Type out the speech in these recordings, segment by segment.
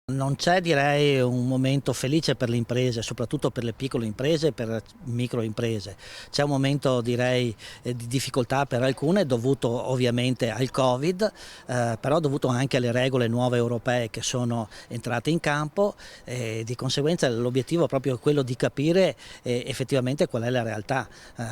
Non c'è, direi, un momento felice per le imprese, soprattutto per le piccole imprese e per le micro imprese. C'è un momento, direi, di difficoltà per alcune, dovuto ovviamente al Covid, però dovuto anche alle regole nuove europee che sono entrate in campo, e di conseguenza l'obiettivo è proprio quello di capire effettivamente qual è la realtà,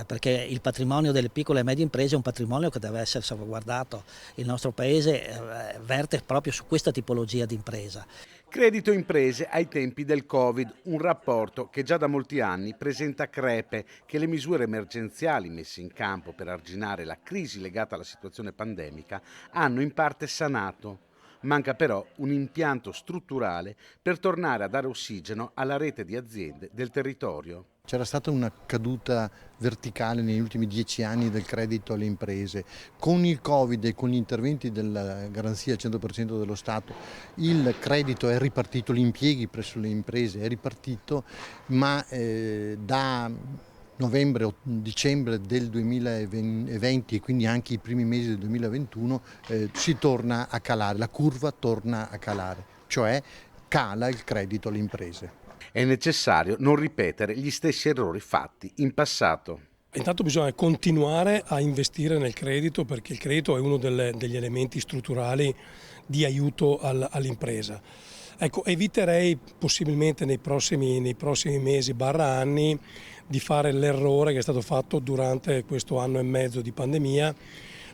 perché il patrimonio delle piccole e medie imprese è un patrimonio che deve essere salvaguardato. Il nostro paese verte proprio su questa tipologia di impresa. Credito imprese ai tempi del Covid, un rapporto che già da molti anni presenta crepe che le misure emergenziali messe in campo per arginare la crisi legata alla situazione pandemica hanno in parte sanato. Manca però un impianto strutturale per tornare a dare ossigeno alla rete di aziende del territorio. C'era stata una caduta verticale negli ultimi 10 anni del credito alle imprese. Con il Covid e con gli interventi della garanzia al 100% dello Stato, il credito è ripartito, gli impieghi presso le imprese è ripartito, ma da novembre o dicembre del 2020 e quindi anche i primi mesi del 2021 si torna a calare, la curva torna a calare, cioè cala il credito alle imprese. È necessario non ripetere gli stessi errori fatti in passato. Intanto bisogna continuare a investire nel credito perché il credito è uno degli elementi strutturali di aiuto all'impresa. Ecco, eviterei possibilmente nei prossimi mesi anni di fare l'errore che è stato fatto durante questo anno e mezzo di pandemia,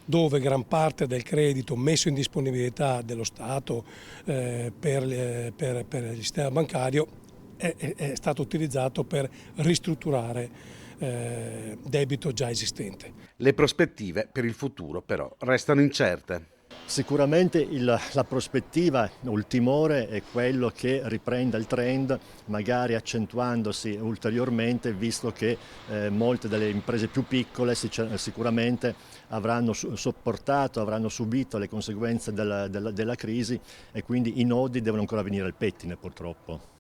dove gran parte del credito messo in disponibilità dello Stato per il sistema bancario è stato utilizzato per ristrutturare debito già esistente. Le prospettive per il futuro però restano incerte. Sicuramente la prospettiva o il timore è quello che riprenda il trend, magari accentuandosi ulteriormente, visto che molte delle imprese più piccole sicuramente avranno sopportato, avranno subito le conseguenze della crisi e quindi i nodi devono ancora venire al pettine, purtroppo.